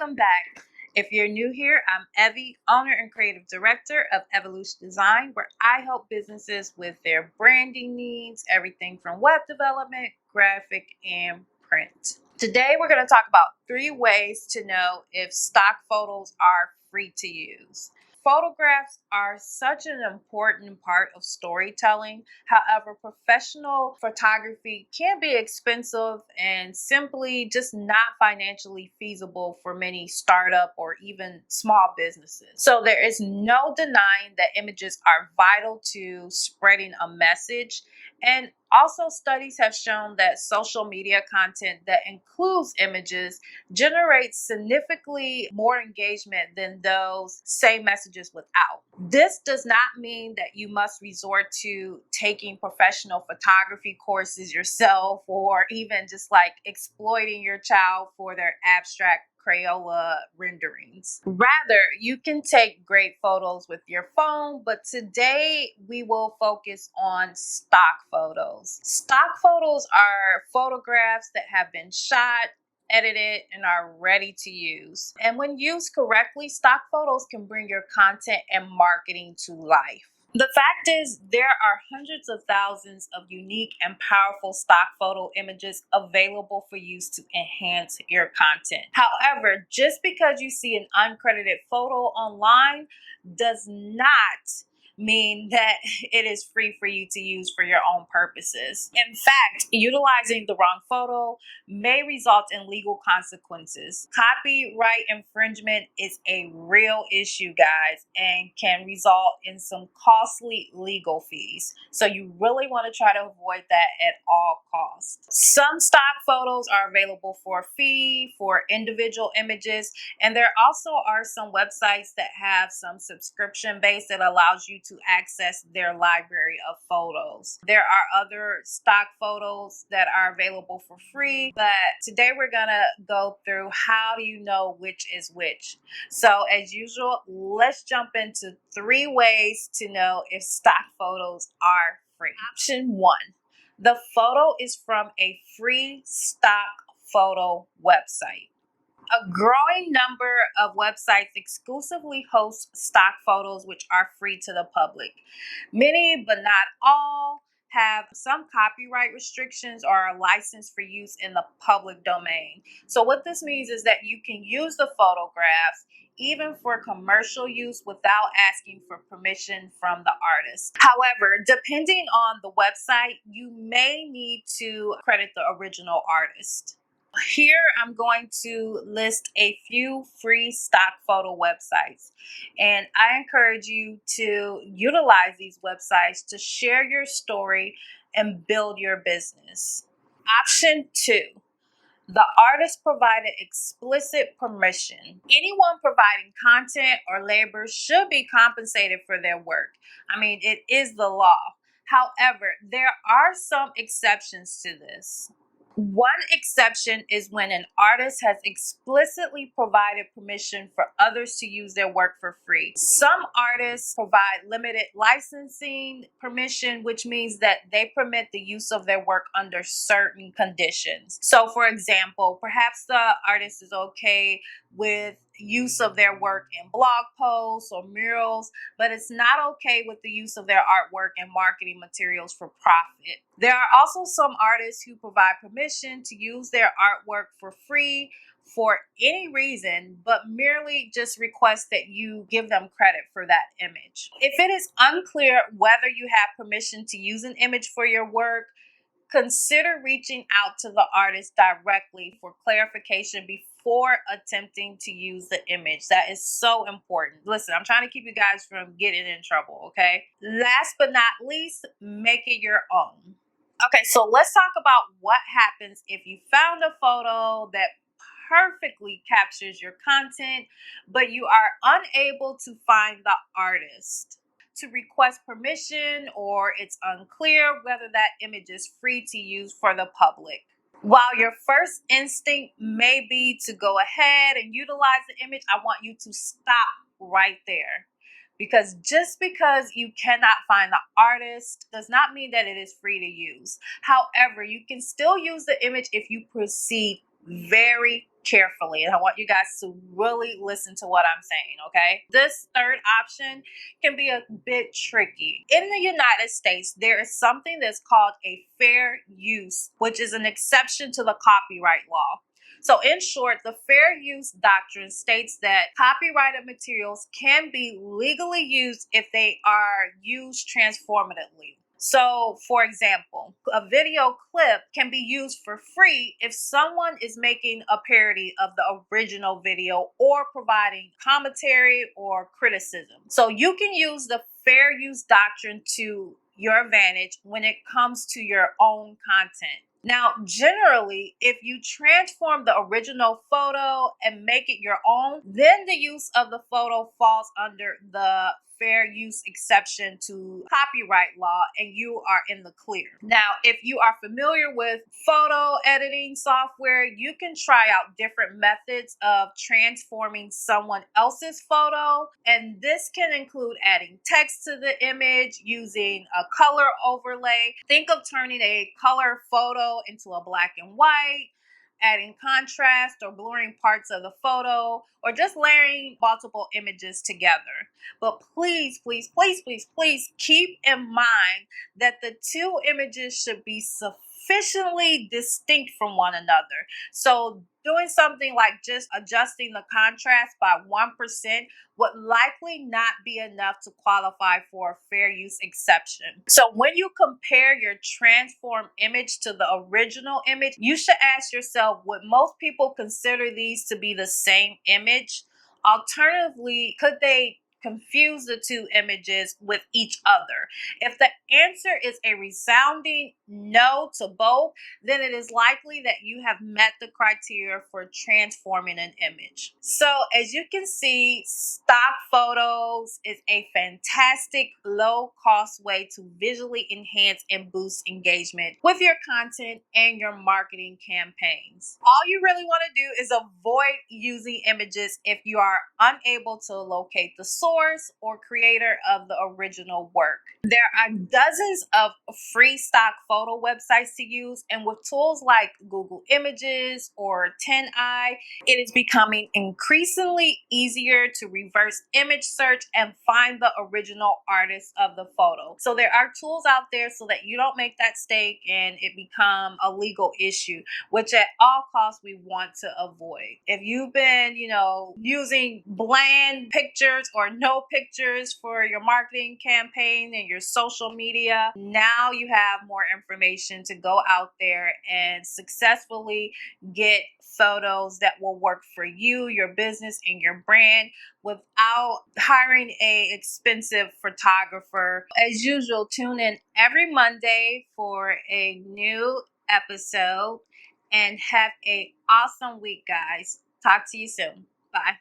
Welcome back. If you're new here, I'm Evie, owner and creative director of Evielutions Design, where I help businesses with their branding needs, everything from web development, graphic, and print. Today, we're going to talk about 3 ways to know if stock photos are free to use. Photographs are such an important part of storytelling. However, professional photography can be expensive and simply just not financially feasible for many startup or even small businesses. So there is no denying that images are vital to spreading a message. And also, studies have shown that social media content that includes images generates significantly more engagement than those same messages without. This does not mean that you must resort to taking professional photography courses yourself or even just like exploiting your child for their abstract Crayola renderings. Rather, you can take great photos with your phone, but today we will focus on stock photos. Stock photos are photographs that have been shot, edited, and are ready to use. And when used correctly, stock photos can bring your content and marketing to life. The fact is, there are hundreds of thousands of unique and powerful stock photo images available for use to enhance your content. However, just because you see an uncredited photo online does not mean that it is free for you to use for your own purposes. In fact, utilizing the wrong photo may result in legal consequences. Copyright infringement is a real issue, guys, and can result in some costly legal fees. So you really want to try to avoid that at all costs. Some stock photos are available for a fee for individual images, and there also are some websites that have some subscription base that allows you to access their library of photos. There are other stock photos that are available for free, but today we're gonna go through how do you know which is which. So as usual, let's jump into 3 ways to know if stock photos are free. Option 1, the photo is from a free stock photo website. A growing number of websites exclusively host stock photos which are free to the public. Many, but not all, have some copyright restrictions or are licensed for use in the public domain. So what this means is that you can use the photographs even for commercial use without asking for permission from the artist. However, depending on the website, you may need to credit the original artist. Here, I'm going to list a few free stock photo websites, and I encourage you to utilize these websites to share your story and build your business. Option 2, the artist provided explicit permission. Anyone providing content or labor should be compensated for their work. I mean, it is the law. However, there are some exceptions to this. One exception is when an artist has explicitly provided permission for others to use their work for free. Some artists provide limited licensing permission, which means that they permit the use of their work under certain conditions. So, for example, perhaps the artist is okay with use of their work in blog posts or murals, but it's not okay with the use of their artwork and marketing materials for profit. There are also some artists who provide permission to use their artwork for free for any reason, but merely just request that you give them credit for that image. If it is unclear whether you have permission to use an image for your work, consider reaching out to the artist directly for clarification before attempting to use the image. That is so important. Listen, I'm trying to keep you guys from getting in trouble, okay? Last but not least, make it your own. Okay, so let's talk about what happens if you found a photo that perfectly captures your content, but you are unable to find the artist. To request permission, or it's unclear whether that image is free to use for the public. While your first instinct may be to go ahead and utilize the image, I want you to stop right there. Because just because you cannot find the artist does not mean that it is free to use. However, you can still use the image if you proceed very carefully. And I want you guys to really listen to what I'm saying, okay? This third option can be a bit tricky. In the United States, there is something that's called a fair use, which is an exception to the copyright law. So in short, the fair use doctrine states that copyrighted materials can be legally used if they are used transformatively. So, for example, a video clip can be used for free if someone is making a parody of the original video or providing commentary or criticism. So, you can use the fair use doctrine to your advantage when it comes to your own content. Now, generally, if you transform the original photo and make it your own, then the use of the photo falls under the fair use exception to copyright law and you are in the clear. Now, if you are familiar with photo editing software, you can try out different methods of transforming someone else's photo, and this can include adding text to the image, using a color overlay. Think of turning a color photo into a black and white, adding contrast or blurring parts of the photo, or just layering multiple images together. But please, please, please, please, please keep in mind that the two images should be sufficiently distinct from one another. So doing something like just adjusting the contrast by 1% would likely not be enough to qualify for a fair use exception. So when you compare your transformed image to the original image, you should ask yourself, would most people consider these to be the same image? Alternatively, could they confuse the two images with each other? If the answer is a resounding no to both, then it is likely that you have met the criteria for transforming an image. So as you can see, stock photos is a fantastic low-cost way to visually enhance and boost engagement with your content and your marketing campaigns. All you really want to do is avoid using images if you are unable to locate the source or creator of the original work. There are dozens of free stock photo websites to use, and with tools like Google Images or 10i, it is becoming increasingly easier to reverse image search and find the original artist of the photo. So there are tools out there so that you don't make that mistake and it become a legal issue, which at all costs we want to avoid. If you've been, using bland pictures or no pictures for your marketing campaign and your social media, now you have more information to go out there and successfully get photos that will work for you, your business, and your brand without hiring a expensive photographer. As usual, tune in every Monday for a new episode and have an awesome week, guys. Talk to you soon. Bye.